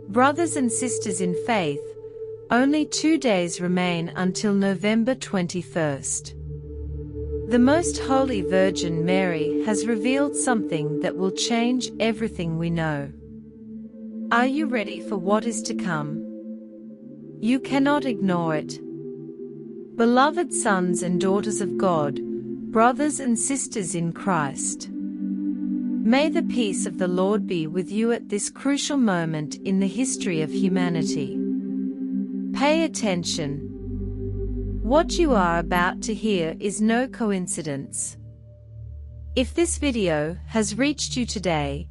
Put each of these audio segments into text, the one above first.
Brothers and sisters in faith, only 2 days remain until November 21st. The Most Holy Virgin Mary has revealed something that will change everything we know. Are you ready for what is to come? You cannot ignore it. Beloved sons and daughters of God, brothers and sisters in Christ, may the peace of the Lord be with you at this crucial moment in the history of humanity. Pay attention. What you are about to hear is no coincidence. If this video has reached you today,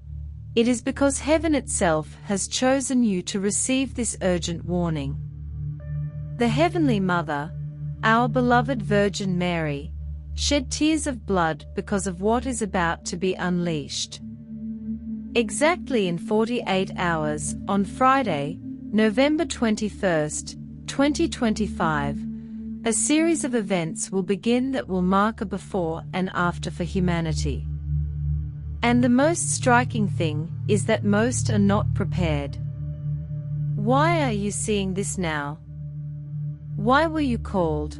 it is because heaven itself has chosen you to receive this urgent warning. The Heavenly Mother, our beloved Virgin Mary, shed tears of blood because of what is about to be unleashed. Exactly in 48 hours, on Friday, November 21st, 2025, a series of events will begin that will mark a before and after for humanity. And the most striking thing is that most are not prepared. Why are you seeing this now? Why were you called?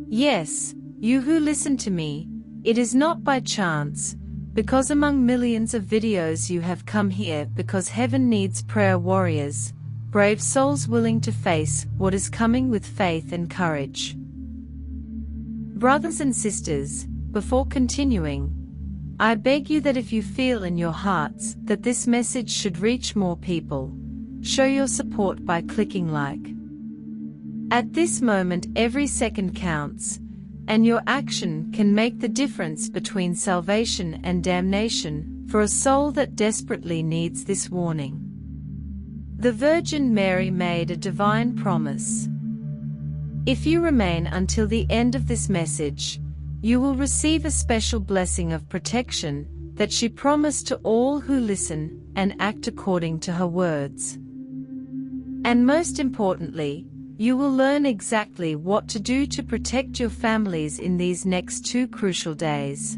Yes, you who listen to me, it is not by chance, because among millions of videos you have come here because heaven needs prayer warriors, brave souls willing to face what is coming with faith and courage. Brothers and sisters, before continuing, I beg you that if you feel in your hearts that this message should reach more people, show your support by clicking like. At this moment every second counts, and your action can make the difference between salvation and damnation for a soul that desperately needs this warning. The Virgin Mary made a divine promise. If you remain until the end of this message, you will receive a special blessing of protection that she promised to all who listen and act according to her words. And most importantly, you will learn exactly what to do to protect your families in these next 2 crucial days.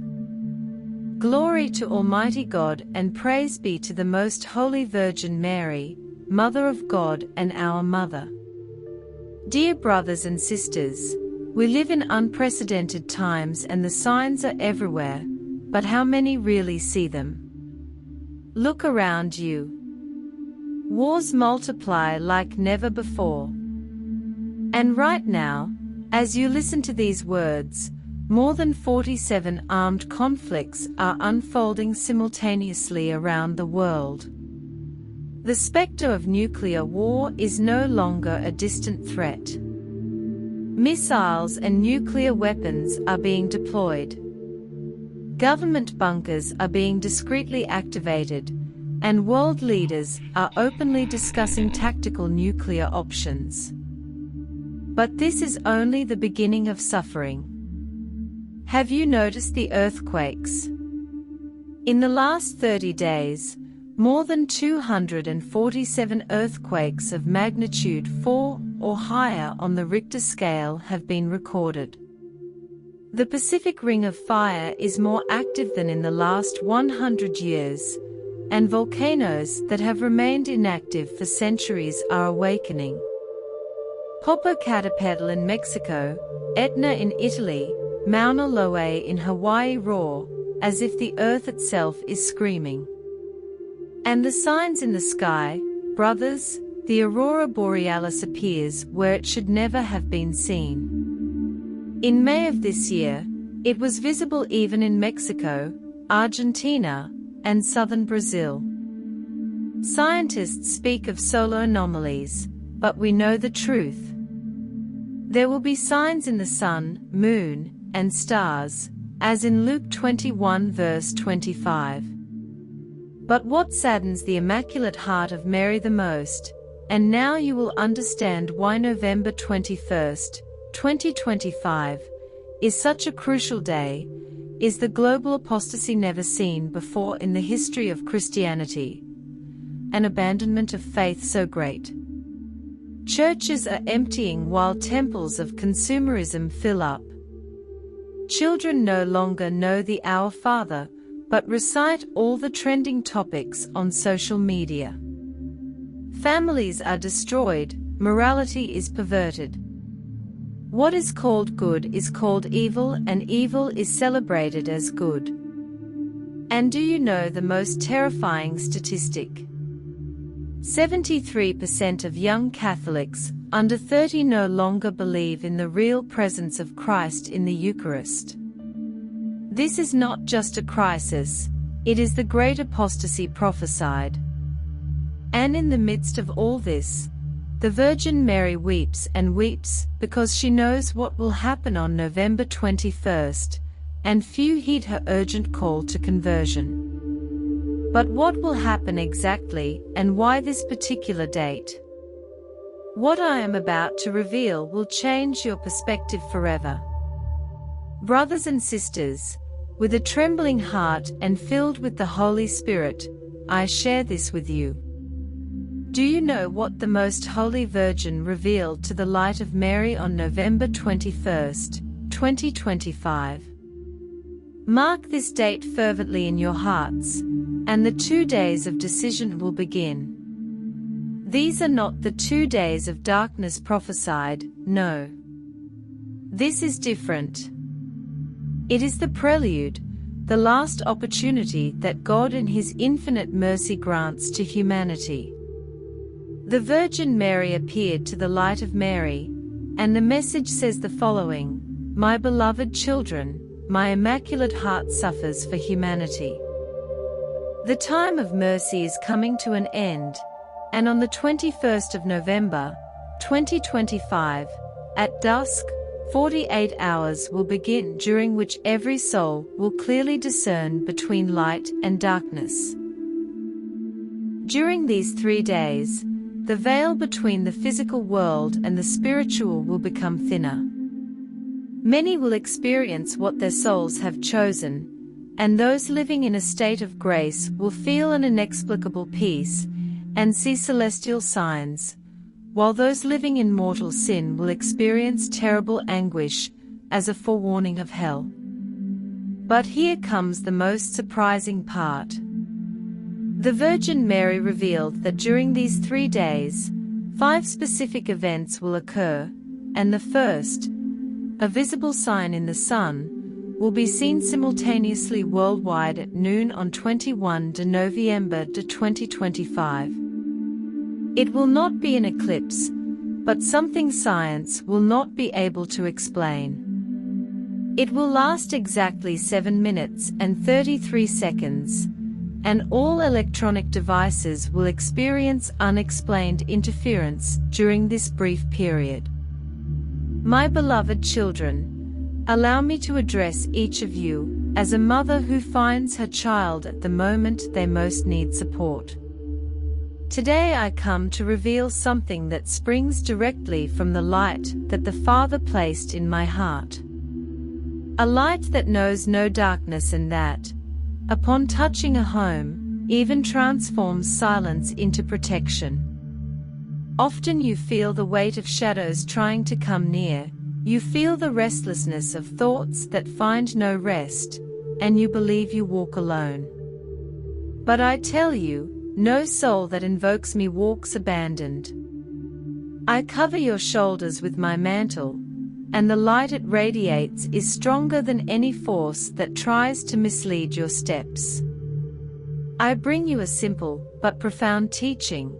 Glory to Almighty God and praise be to the Most Holy Virgin Mary, Mother of God and our Mother. Dear brothers and sisters, we live in unprecedented times and the signs are everywhere, but how many really see them? Look around you. Wars multiply like never before. And right now, as you listen to these words, more than 47 armed conflicts are unfolding simultaneously around the world. The specter of nuclear war is no longer a distant threat. Missiles and nuclear weapons are being deployed. Government bunkers are being discreetly activated, and world leaders are openly discussing tactical nuclear options. But this is only the beginning of suffering. Have you noticed the earthquakes? In the last 30 days, more than 247 earthquakes of magnitude 4 or higher on the Richter scale have been recorded. The Pacific Ring of Fire is more active than in the last 100 years, and volcanoes that have remained inactive for centuries are awakening. Popocatépetl in Mexico, Etna in Italy, Mauna Loa in Hawaii roar, as if the earth itself is screaming. And the signs in the sky, brothers, the aurora borealis appears where it should never have been seen. In May of this year, it was visible even in Mexico, Argentina, and southern Brazil. Scientists speak of solar anomalies, but we know the truth. There will be signs in the sun, moon, and stars, as in Luke 21 verse 25. But what saddens the Immaculate Heart of Mary the most, and now you will understand why November 21st, 2025, is such a crucial day, is the global apostasy never seen before in the history of Christianity. An abandonment of faith so great. Churches are emptying while temples of consumerism fill up. Children no longer know the Our Father, but recite all the trending topics on social media. Families are destroyed, morality is perverted. What is called good is called evil, and evil is celebrated as good. And do you know the most terrifying statistic? 73% of young Catholics under 30 no longer believe in the real presence of Christ in the Eucharist. This is not just a crisis, it is the great apostasy prophesied. And in the midst of all this, the Virgin Mary weeps and weeps because she knows what will happen on November 21st, and few heed her urgent call to conversion. But what will happen exactly, and why this particular date? What I am about to reveal will change your perspective forever. Brothers and sisters, with a trembling heart and filled with the Holy Spirit, I share this with you. Do you know what the Most Holy Virgin revealed to the light of Mary on November 21st, 2025? Mark this date fervently in your hearts, and the 2 days of decision will begin. These are not the 2 days of darkness prophesied, no. This is different. It is the prelude, the last opportunity that God in His infinite mercy grants to humanity. The Virgin Mary appeared to the light of Mary, and the message says the following: My beloved children, my immaculate heart suffers for humanity. The time of mercy is coming to an end, and on the 21st of November, 2025, at dusk, 48 hours will begin during which every soul will clearly discern between light and darkness. During these 3 days, the veil between the physical world and the spiritual will become thinner. Many will experience what their souls have chosen, and those living in a state of grace will feel an inexplicable peace and see celestial signs, while those living in mortal sin will experience terrible anguish as a forewarning of hell. But here comes the most surprising part. The Virgin Mary revealed that during these 3 days, 5 specific events will occur, and the first, a visible sign in the sun, will be seen simultaneously worldwide at noon on 21 November 2025. It will not be an eclipse, but something science will not be able to explain. It will last exactly 7 minutes and 33 seconds, and all electronic devices will experience unexplained interference during this brief period. My beloved children, allow me to address each of you as a mother who finds her child at the moment they most need support. Today I come to reveal something that springs directly from the light that the Father placed in my heart. A light that knows no darkness and that, upon touching a home, even transforms silence into protection. Often you feel the weight of shadows trying to come near, you feel the restlessness of thoughts that find no rest, and you believe you walk alone. But I tell you, no soul that invokes me walks abandoned. I cover your shoulders with my mantle, and the light it radiates is stronger than any force that tries to mislead your steps. I bring you a simple but profound teaching,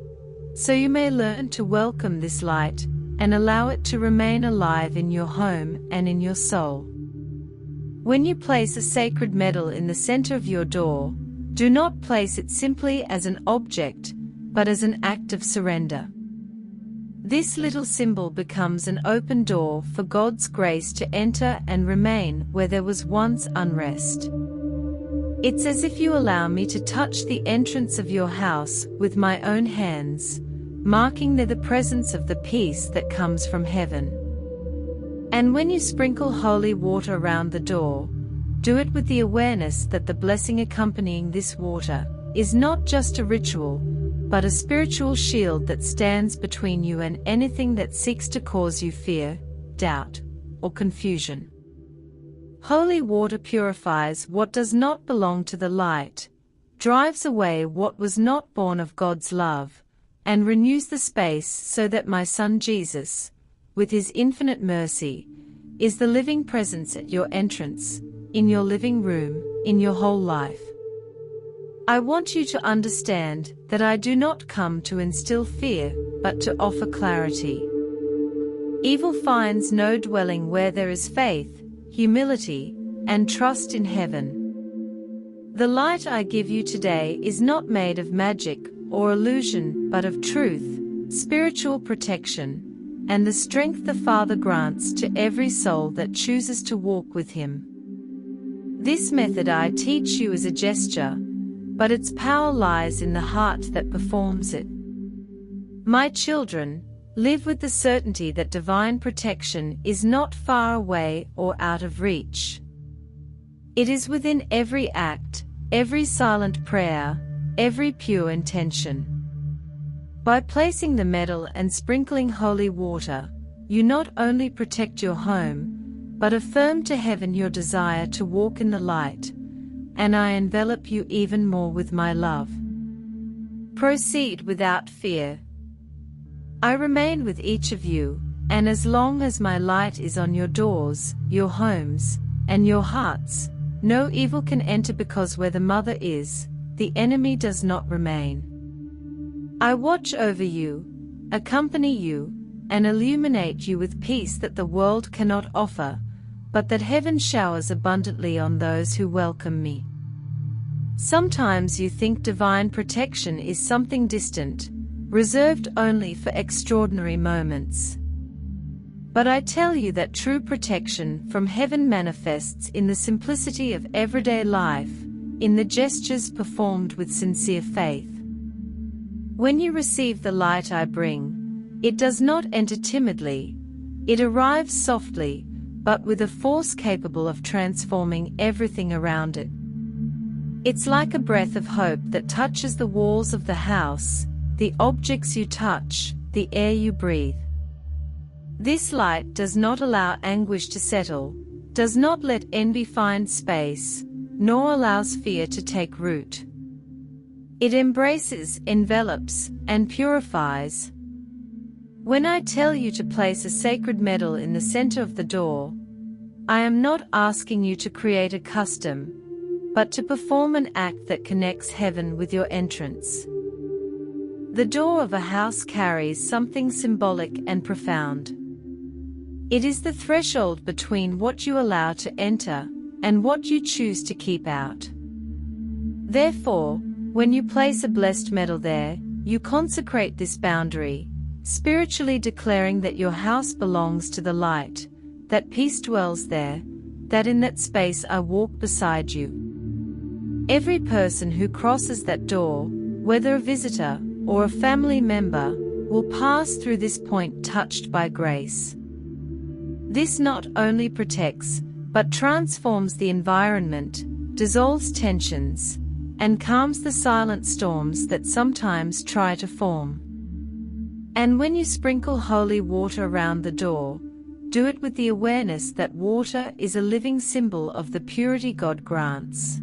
so you may learn to welcome this light and allow it to remain alive in your home and in your soul. When you place a sacred medal in the center of your door, do not place it simply as an object, but as an act of surrender. This little symbol becomes an open door for God's grace to enter and remain where there was once unrest. It's as if you allow me to touch the entrance of your house with my own hands, marking there the presence of the peace that comes from heaven. And when you sprinkle holy water around the door, do it with the awareness that the blessing accompanying this water is not just a ritual, but a spiritual shield that stands between you and anything that seeks to cause you fear, doubt, or confusion. Holy water purifies what does not belong to the light, drives away what was not born of God's love, and renews the space so that my Son Jesus, with his infinite mercy, is the living presence at your entrance, in your living room, in your whole life. I want you to understand that I do not come to instill fear, but to offer clarity. Evil finds no dwelling where there is faith, humility, and trust in heaven. The light I give you today is not made of magic or illusion, but of truth, spiritual protection, and the strength the Father grants to every soul that chooses to walk with Him. This method I teach you is a gesture, but its power lies in the heart that performs it. My children, live with the certainty that divine protection is not far away or out of reach. It is within every act, every silent prayer, every pure intention. By placing the medal and sprinkling holy water, you not only protect your home, but affirm to heaven your desire to walk in the light, and I envelop you even more with my love. Proceed without fear. I remain with each of you, and as long as my light is on your doors, your homes, and your hearts, no evil can enter, because where the mother is, the enemy does not remain. I watch over you, accompany you, and illuminate you with peace that the world cannot offer, but that heaven showers abundantly on those who welcome me. Sometimes you think divine protection is something distant, reserved only for extraordinary moments. But I tell you that true protection from heaven manifests in the simplicity of everyday life, in the gestures performed with sincere faith. When you receive the light I bring, it does not enter timidly, it arrives softly, but with a force capable of transforming everything around it. It's like a breath of hope that touches the walls of the house, the objects you touch, the air you breathe. This light does not allow anguish to settle, does not let envy find space, nor allows fear to take root. It embraces, envelops, and purifies. When I tell you to place a sacred medal in the center of the door, I am not asking you to create a custom, but to perform an act that connects heaven with your entrance. The door of a house carries something symbolic and profound. It is the threshold between what you allow to enter and what you choose to keep out. Therefore, when you place a blessed medal there, you consecrate this boundary, spiritually declaring that your house belongs to the light, that peace dwells there, that in that space I walk beside you. Every person who crosses that door, whether a visitor or a family member, will pass through this point touched by grace. This not only protects, but transforms the environment, dissolves tensions, and calms the silent storms that sometimes try to form. And when you sprinkle holy water around the door, do it with the awareness that water is a living symbol of the purity God grants.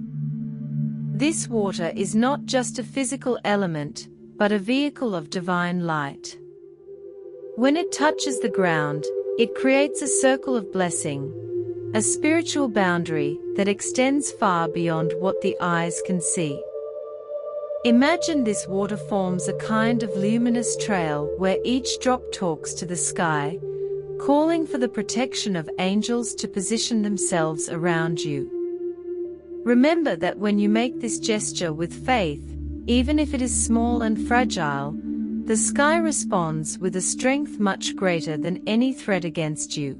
This water is not just a physical element, but a vehicle of divine light. When it touches the ground, it creates a circle of blessing, a spiritual boundary that extends far beyond what the eyes can see. Imagine this water forms a kind of luminous trail where each drop talks to the sky, calling for the protection of angels to position themselves around you. Remember that when you make this gesture with faith, even if it is small and fragile, the sky responds with a strength much greater than any threat against you.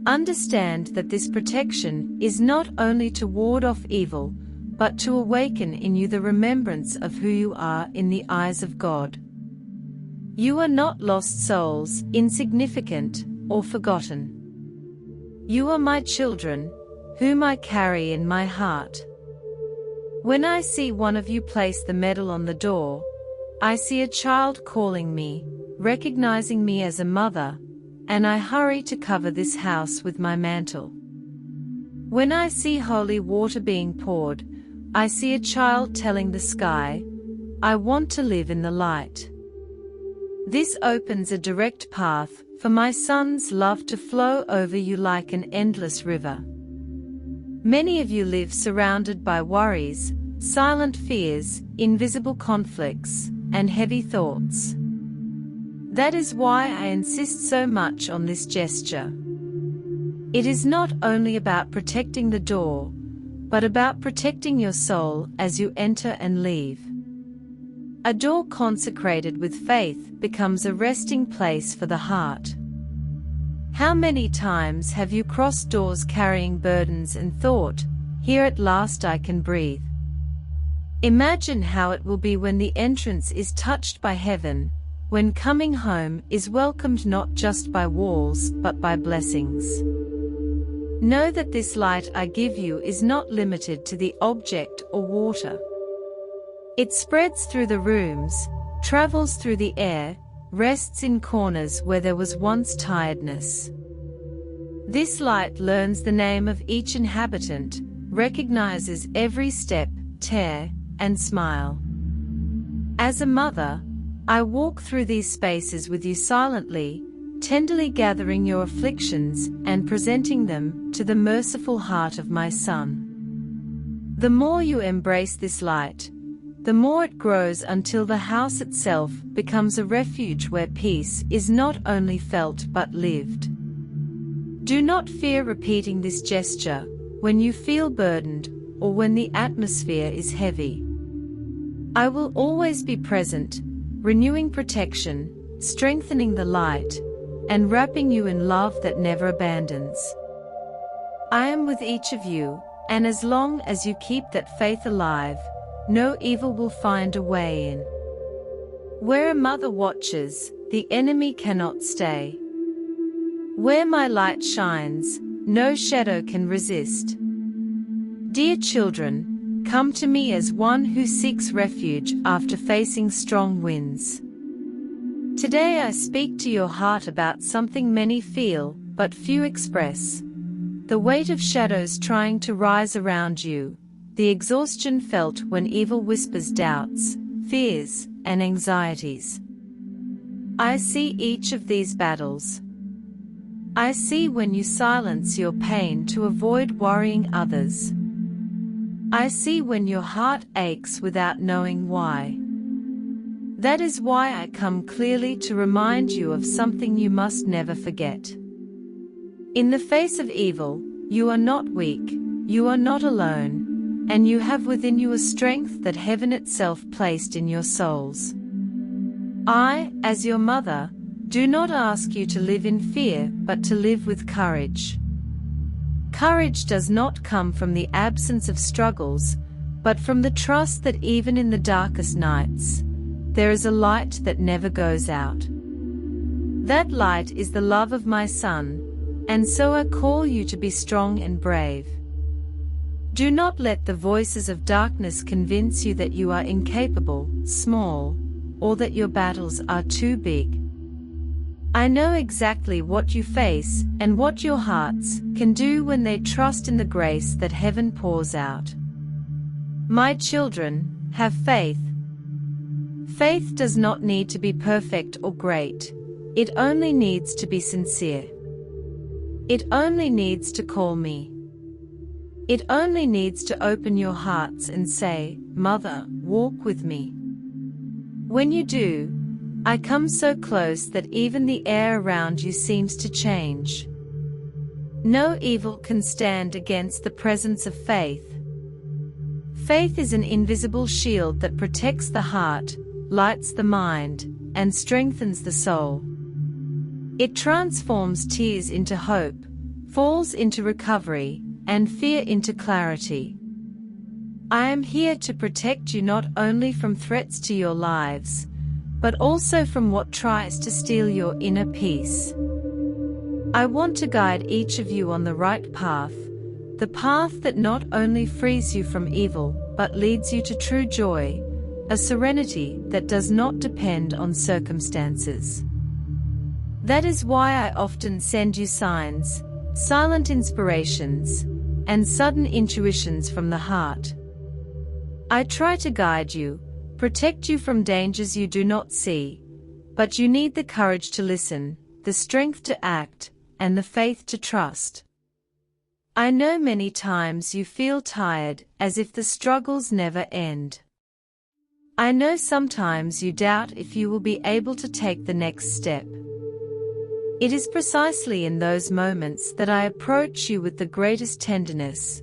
Understand that this protection is not only to ward off evil, but to awaken in you the remembrance of who you are in the eyes of God. You are not lost souls, insignificant, or forgotten. You are my children, whom I carry in my heart. When I see one of you place the medal on the door, I see a child calling me, recognizing me as a mother, and I hurry to cover this house with my mantle. When I see holy water being poured, I see a child telling the sky, I want to live in the light. This opens a direct path for my son's love to flow over you like an endless river. Many of you live surrounded by worries, silent fears, invisible conflicts, and heavy thoughts. That is why I insist so much on this gesture. It is not only about protecting the door, but about protecting your soul as you enter and leave. A door consecrated with faith becomes a resting place for the heart. How many times have you crossed doors carrying burdens and thought, "Here at last I can breathe"? Imagine how it will be when the entrance is touched by heaven, when coming home is welcomed not just by walls but by blessings. Know that this light I give you is not limited to the object or water. It spreads through the rooms, travels through the air, rests in corners where there was once tiredness. This light learns the name of each inhabitant, recognizes every step, tear, and smile. As a mother, I walk through these spaces with you silently, tenderly gathering your afflictions and presenting them to the merciful heart of my Son. The more you embrace this light, the more it grows until the house itself becomes a refuge where peace is not only felt but lived. Do not fear repeating this gesture when you feel burdened or when the atmosphere is heavy. I will always be present, renewing protection, strengthening the light, and wrapping you in love that never abandons. I am with each of you, and as long as you keep that faith alive, no evil will find a way in. Where a mother watches, the enemy cannot stay. Where my light shines, no shadow can resist. Dear children, come to me as one who seeks refuge after facing strong winds. Today I speak to your heart about something many feel, but few express. The weight of shadows trying to rise around you, the exhaustion felt when evil whispers doubts, fears, and anxieties. I see each of these battles. I see when you silence your pain to avoid worrying others. I see when your heart aches without knowing why. That is why I come clearly to remind you of something you must never forget. In the face of evil, you are not weak, you are not alone, and you have within you a strength that heaven itself placed in your souls. I, as your mother, do not ask you to live in fear, but to live with courage. Courage does not come from the absence of struggles, but from the trust that even in the darkest nights, there is a light that never goes out. That light is the love of my Son, and so I call you to be strong and brave. Do not let the voices of darkness convince you that you are incapable, small, or that your battles are too big. I know exactly what you face and what your hearts can do when they trust in the grace that heaven pours out. My children, have faith. Faith does not need to be perfect or great. It only needs to be sincere. It only needs to call me. It only needs to open your hearts and say, "Mother, walk with me." When you do, I come so close that even the air around you seems to change. No evil can stand against the presence of faith. Faith is an invisible shield that protects the heart, lights the mind, and strengthens the soul. It transforms tears into hope, falls into recovery, and fear into clarity. I am here to protect you not only from threats to your lives, but also from what tries to steal your inner peace. I want to guide each of you on the right path, the path that not only frees you from evil, but leads you to true joy, a serenity that does not depend on circumstances. That is why I often send you signs, silent inspirations, and sudden intuitions from the heart. I try to guide you, protect you from dangers you do not see, But you need the courage to listen, the strength to act, and the faith to trust. I know many times you feel tired, as if the struggles never end. I know sometimes you doubt if you will be able to take the next step. It is precisely in those moments that I approach you with the greatest tenderness,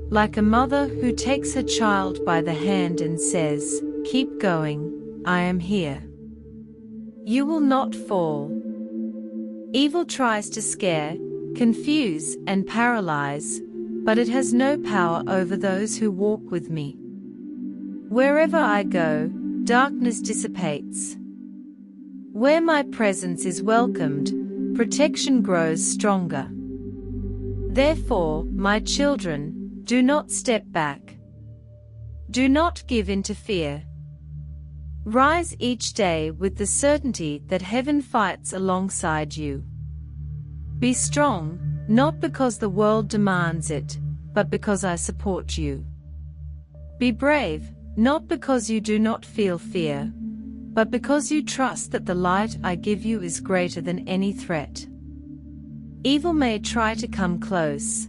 like a mother who takes her child by the hand and says, "Keep going, I am here. You will not fall." Evil tries to scare, confuse, and paralyze, but it has no power over those who walk with me. Wherever I go, darkness dissipates. Where my presence is welcomed, protection grows stronger. Therefore, my children, do not step back. Do not give in to fear. Rise each day with the certainty that heaven fights alongside you. Be strong, not because the world demands it, but because I support you. Be brave, not because you do not feel fear, but because you trust that the light I give you is greater than any threat. Evil may try to come close,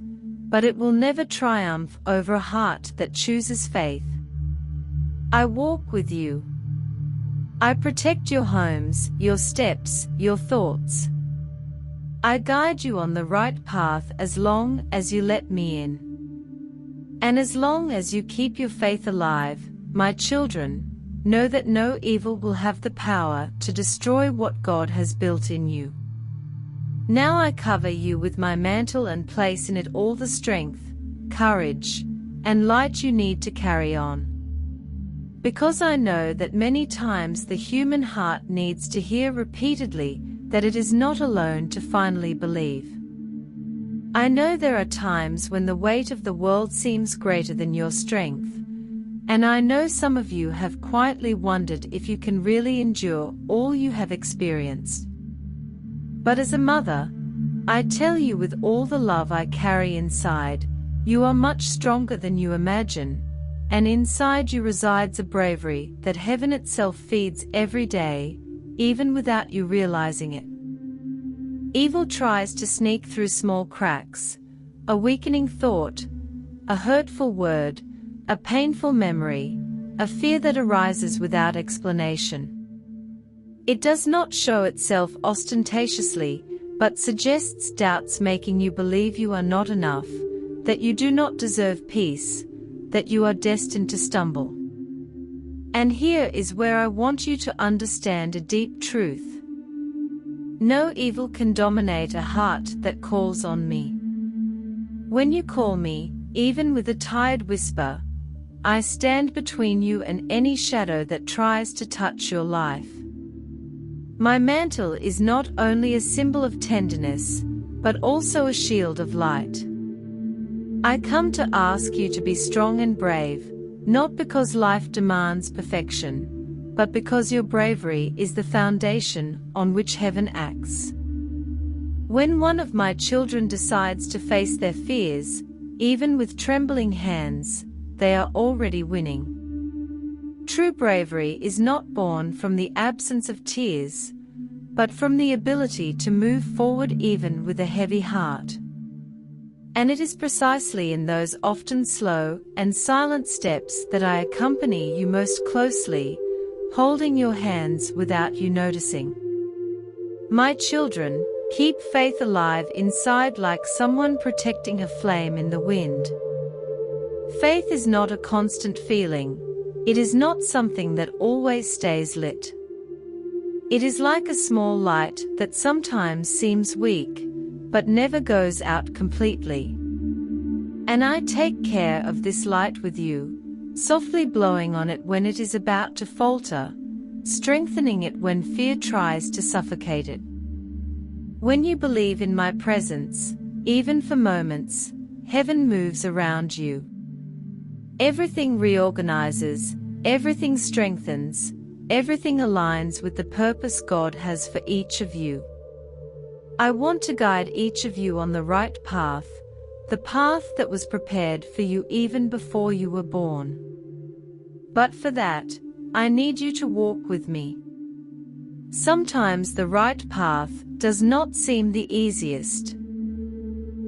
but it will never triumph over a heart that chooses faith. I walk with you. I protect your homes, your steps, your thoughts. I guide you on the right path as long as you let me in. And as long as you keep your faith alive, my children, know that no evil will have the power to destroy what God has built in you. Now I cover you with my mantle and place in it all the strength, courage, and light you need to carry on. Because I know that many times the human heart needs to hear repeatedly that it is not alone to finally believe. I know there are times when the weight of the world seems greater than your strength, and I know some of you have quietly wondered if you can really endure all you have experienced. But as a mother, I tell you with all the love I carry inside, you are much stronger than you imagine, and inside you resides a bravery that heaven itself feeds every day, even without you realizing it. Evil tries to sneak through small cracks, a weakening thought, a hurtful word, a painful memory, a fear that arises without explanation. It does not show itself ostentatiously, but suggests doubts, making you believe you are not enough, that you do not deserve peace, that you are destined to stumble. And here is where I want you to understand a deep truth. No evil can dominate a heart that calls on me. When you call me, even with a tired whisper, I stand between you and any shadow that tries to touch your life. My mantle is not only a symbol of tenderness, but also a shield of light. I come to ask you to be strong and brave, not because life demands perfection, but because your bravery is the foundation on which heaven acts. When one of my children decides to face their fears, even with trembling hands, they are already winning. True bravery is not born from the absence of tears, but from the ability to move forward even with a heavy heart. And it is precisely in those often slow and silent steps that I accompany you most closely, holding your hands without you noticing. My children, keep faith alive inside like someone protecting a flame in the wind. Faith is not a constant feeling. It is not something that always stays lit. It is like a small light that sometimes seems weak, but never goes out completely. And I take care of this light with you, softly blowing on it when it is about to falter, strengthening it when fear tries to suffocate it. When you believe in my presence, even for moments, heaven moves around you. Everything reorganizes, everything strengthens, everything aligns with the purpose God has for each of you. I want to guide each of you on the right path, the path that was prepared for you even before you were born. But for that, I need you to walk with me. Sometimes the right path does not seem the easiest.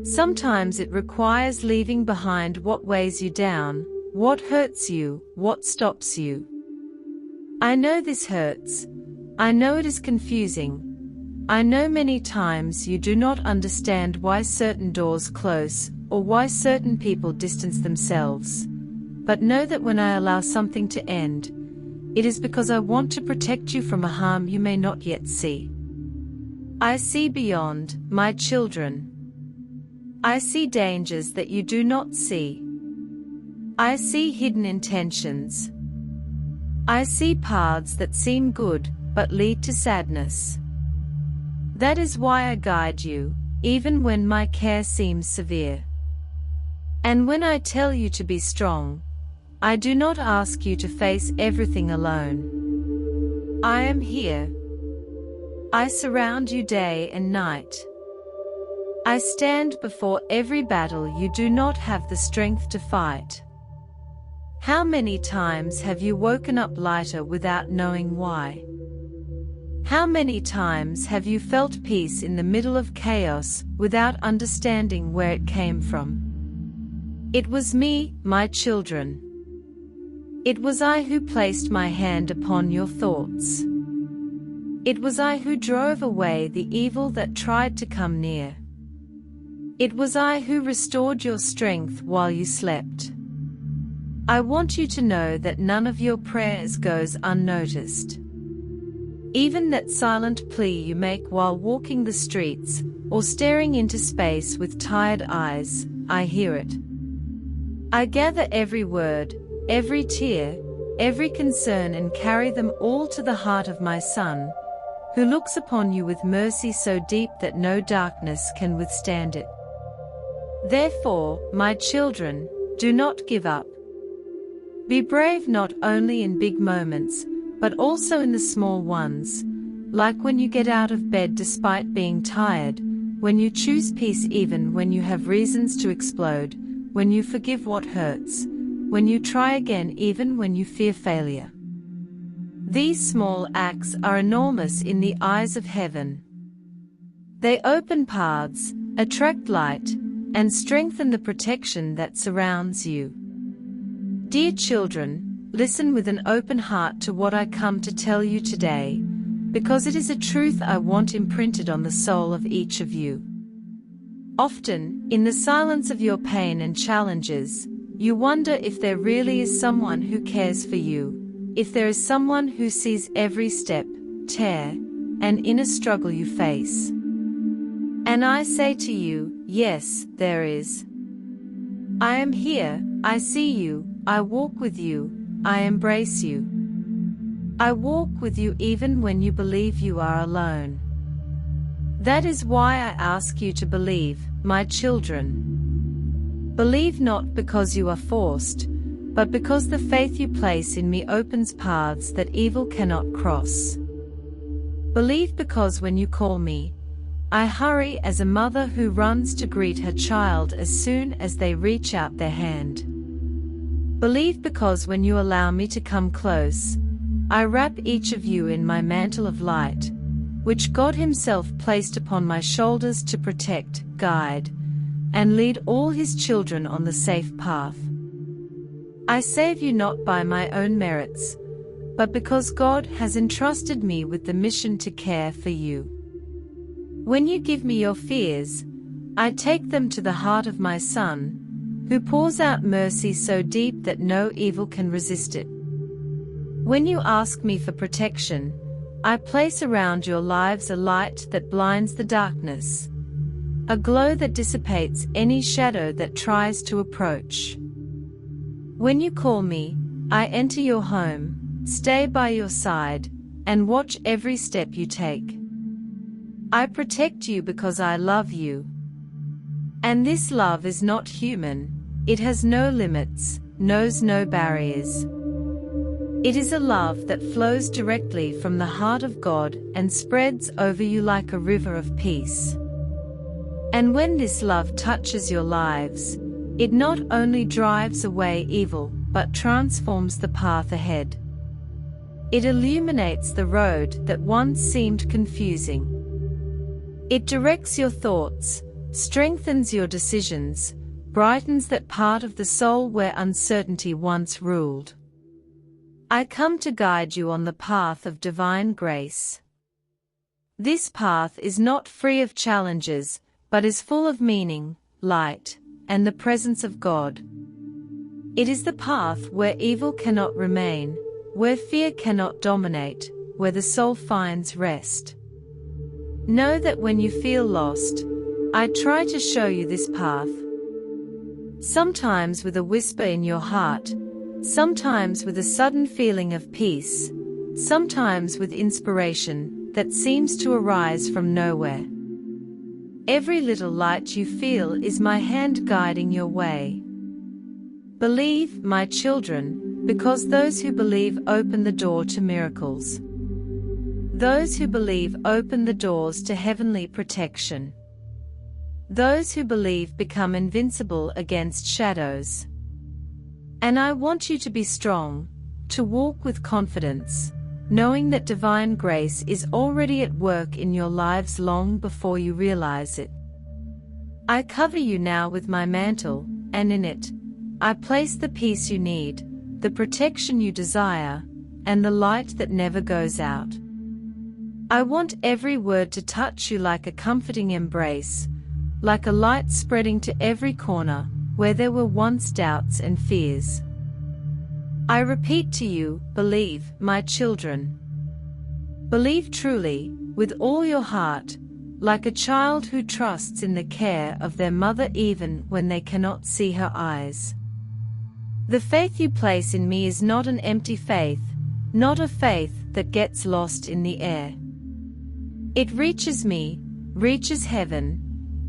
Sometimes it requires leaving behind what weighs you down, what hurts you, what stops you. I know this hurts. I know it is confusing. I know many times you do not understand why certain doors close, or why certain people distance themselves. But know that when I allow something to end, it is because I want to protect you from a harm you may not yet see. I see beyond, my children. I see dangers that you do not see. I see hidden intentions. I see paths that seem good, but lead to sadness. That is why I guide you, even when my care seems severe. And when I tell you to be strong, I do not ask you to face everything alone. I am here. I surround you day and night. I stand before every battle you do not have the strength to fight. How many times have you woken up lighter without knowing why? How many times have you felt peace in the middle of chaos without understanding where it came from? It was me, my children. It was I who placed my hand upon your thoughts. It was I who drove away the evil that tried to come near. It was I who restored your strength while you slept. I want you to know that none of your prayers goes unnoticed. Even that silent plea you make while walking the streets, or staring into space with tired eyes, I hear it. I gather every word, every tear, every concern and carry them all to the heart of my Son, who looks upon you with mercy so deep that no darkness can withstand it. Therefore, my children, do not give up. Be brave not only in big moments, but also in the small ones, like when you get out of bed despite being tired, when you choose peace even when you have reasons to explode, when you forgive what hurts, when you try again even when you fear failure. These small acts are enormous in the eyes of heaven. They open paths, attract light, and strengthen the protection that surrounds you. Dear children, listen with an open heart to what I come to tell you today, because it is a truth I want imprinted on the soul of each of you. Often, in the silence of your pain and challenges, you wonder if there really is someone who cares for you, if there is someone who sees every step, tear, and inner struggle you face. And I say to you, yes, there is. I am here, I see you, I walk with you, I embrace you. I walk with you even when you believe you are alone. That is why I ask you to believe, my children. Believe not because you are forced, but because the faith you place in me opens paths that evil cannot cross. Believe because when you call me, I hurry as a mother who runs to greet her child as soon as they reach out their hand. Believe because when you allow me to come close, I wrap each of you in my mantle of light, which God Himself placed upon my shoulders to protect, guide, and lead all His children on the safe path. I save you not by my own merits, but because God has entrusted me with the mission to care for you. When you give me your fears, I take them to the heart of my Son, who pours out mercy so deep that no evil can resist it. When you ask me for protection, I place around your lives a light that blinds the darkness, a glow that dissipates any shadow that tries to approach. When you call me, I enter your home, stay by your side, and watch every step you take. I protect you because I love you. And this love is not human, it has no limits, knows no barriers. It is a love that flows directly from the heart of God and spreads over you like a river of peace. And when this love touches your lives, it not only drives away evil, but transforms the path ahead. It illuminates the road that once seemed confusing. It directs your thoughts, strengthens your decisions, brightens that part of the soul where uncertainty once ruled. I come to guide you on the path of divine grace. This path is not free of challenges, but is full of meaning, light, and the presence of God. It is the path where evil cannot remain, where fear cannot dominate, where the soul finds rest. Know that when you feel lost, I try to show you this path. Sometimes with a whisper in your heart, sometimes with a sudden feeling of peace, sometimes with inspiration that seems to arise from nowhere. Every little light you feel is my hand guiding your way. Believe, my children, because those who believe open the door to miracles. Those who believe open the doors to heavenly protection. Those who believe become invincible against shadows. And I want you to be strong, to walk with confidence, knowing that divine grace is already at work in your lives long before you realize it. I cover you now with my mantle, and in it, I place the peace you need, the protection you desire, and the light that never goes out. I want every word to touch you like a comforting embrace, like a light spreading to every corner, where there were once doubts and fears. I repeat to you, believe, my children. Believe truly, with all your heart, like a child who trusts in the care of their mother even when they cannot see her eyes. The faith you place in me is not an empty faith, not a faith that gets lost in the air. It reaches me, reaches heaven,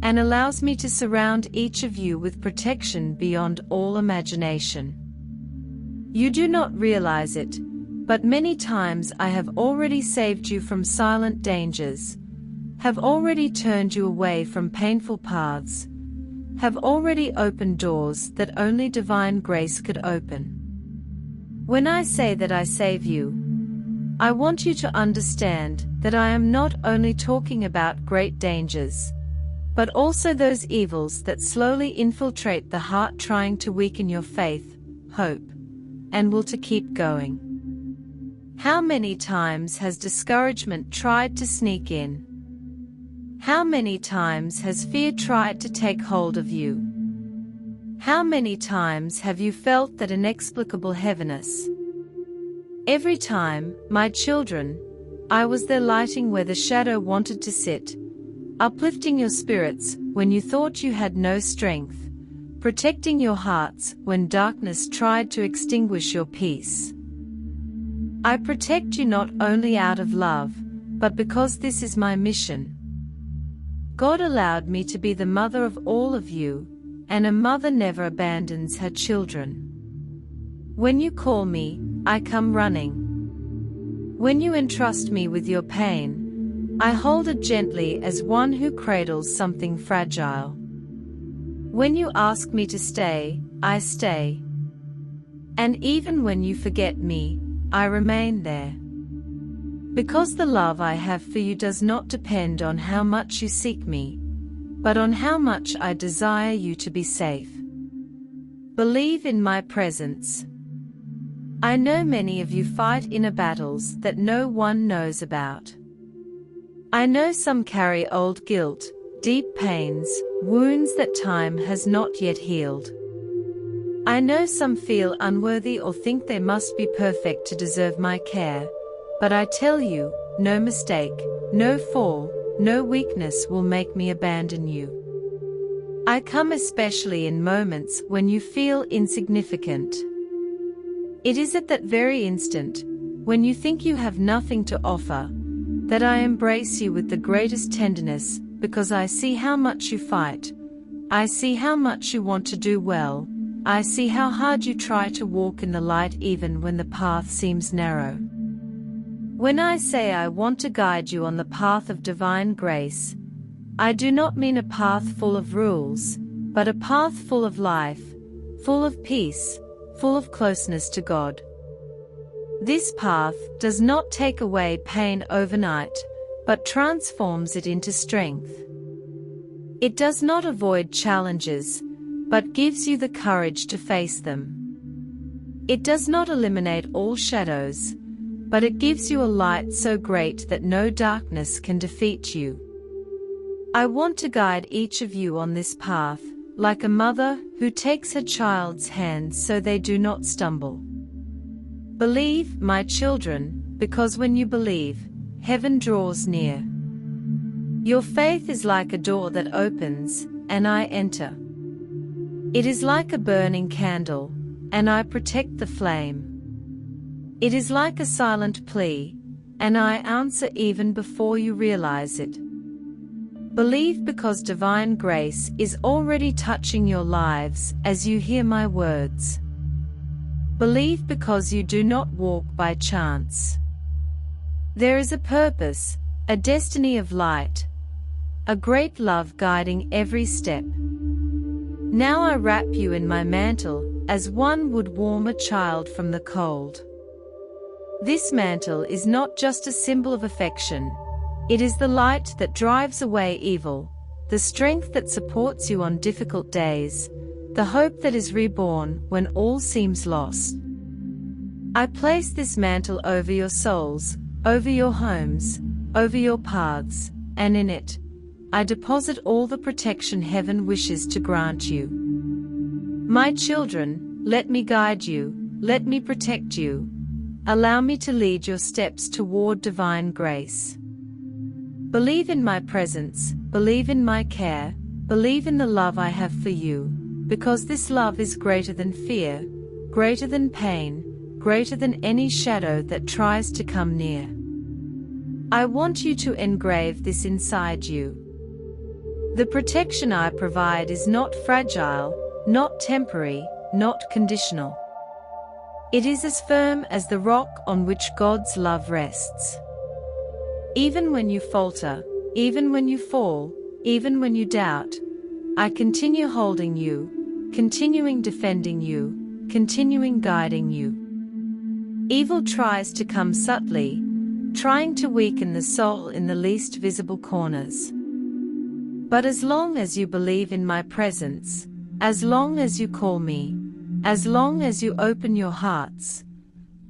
and allows me to surround each of you with protection beyond all imagination. You do not realize it, but many times I have already saved you from silent dangers, have already turned you away from painful paths, have already opened doors that only divine grace could open. When I say that I save you, I want you to understand that I am not only talking about great dangers, but also those evils that slowly infiltrate the heart trying to weaken your faith, hope, and will to keep going. How many times has discouragement tried to sneak in? How many times has fear tried to take hold of you? How many times have you felt that inexplicable heaviness? Every time, my children, I was there lighting where the shadow wanted to sit, uplifting your spirits when you thought you had no strength, protecting your hearts when darkness tried to extinguish your peace. I protect you not only out of love, but because this is my mission. God allowed me to be the mother of all of you, and a mother never abandons her children. When you call me, I come running. When you entrust me with your pain, I hold it gently as one who cradles something fragile. When you ask me to stay, I stay. And even when you forget me, I remain there. Because the love I have for you does not depend on how much you seek me, but on how much I desire you to be safe. Believe in my presence. I know many of you fight inner battles that no one knows about. I know some carry old guilt, deep pains, wounds that time has not yet healed. I know some feel unworthy or think they must be perfect to deserve my care, but I tell you, no mistake, no fall, no weakness will make me abandon you. I come especially in moments when you feel insignificant. It is at that very instant, when you think you have nothing to offer, that I embrace you with the greatest tenderness, because I see how much you fight. I see how much you want to do well. I see how hard you try to walk in the light even when the path seems narrow. When I say I want to guide you on the path of divine grace, I do not mean a path full of rules, but a path full of life, full of peace, full of closeness to God. This path does not take away pain overnight, but transforms it into strength. It does not avoid challenges, but gives you the courage to face them. It does not eliminate all shadows, but it gives you a light so great that no darkness can defeat you. I want to guide each of you on this path, like a mother who takes her child's hands so they do not stumble. Believe, my children, because when you believe, heaven draws near. Your faith is like a door that opens, and I enter. It is like a burning candle, and I protect the flame. It is like a silent plea, and I answer even before you realize it. Believe because divine grace is already touching your lives as you hear my words. Believe because you do not walk by chance. There is a purpose, a destiny of light, a great love guiding every step. Now I wrap you in my mantle, as one would warm a child from the cold. This mantle is not just a symbol of affection. It is the light that drives away evil, the strength that supports you on difficult days, the hope that is reborn when all seems lost. I place this mantle over your souls, over your homes, over your paths, and in it, I deposit all the protection heaven wishes to grant you. My children, let me guide you, let me protect you. Allow me to lead your steps toward divine grace. Believe in my presence, believe in my care, believe in the love I have for you, because this love is greater than fear, greater than pain, greater than any shadow that tries to come near. I want you to engrave this inside you. The protection I provide is not fragile, not temporary, not conditional. It is as firm as the rock on which God's love rests. Even when you falter, even when you fall, even when you doubt, I continue holding you, continuing defending you, continuing guiding you. Evil tries to come subtly, trying to weaken the soul in the least visible corners. But as long as you believe in my presence, as long as you call me, as long as you open your hearts,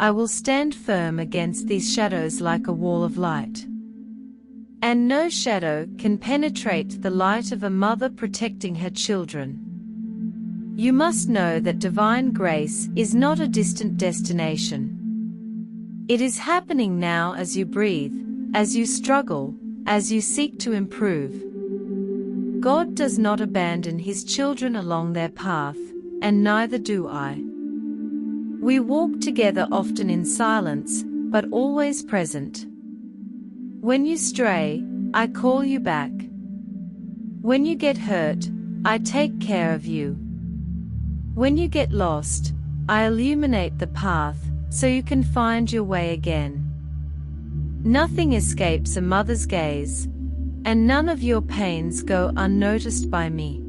I will stand firm against these shadows like a wall of light. And no shadow can penetrate the light of a mother protecting her children. You must know that divine grace is not a distant destination. It is happening now as you breathe, as you struggle, as you seek to improve. God does not abandon His children along their path, and neither do I. We walk together often in silence, but always present. When you stray, I call you back. When you get hurt, I take care of you. When you get lost, I illuminate the path, so you can find your way again. Nothing escapes a mother's gaze, and none of your pains go unnoticed by me.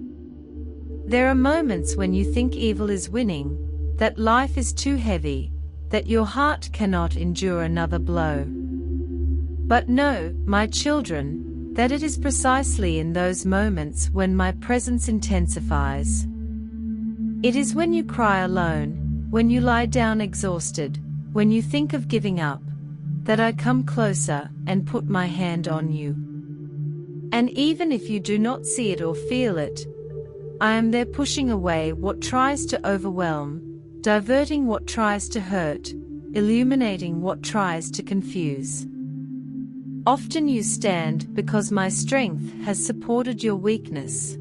There are moments when you think evil is winning, that life is too heavy, that your heart cannot endure another blow. But know, my children, that it is precisely in those moments when my presence intensifies. It is when you cry alone, when you lie down exhausted, when you think of giving up, that I come closer and put my hand on you. And even if you do not see it or feel it, I am there pushing away what tries to overwhelm, diverting what tries to hurt, illuminating what tries to confuse. Often you stand because my strength has supported your weakness.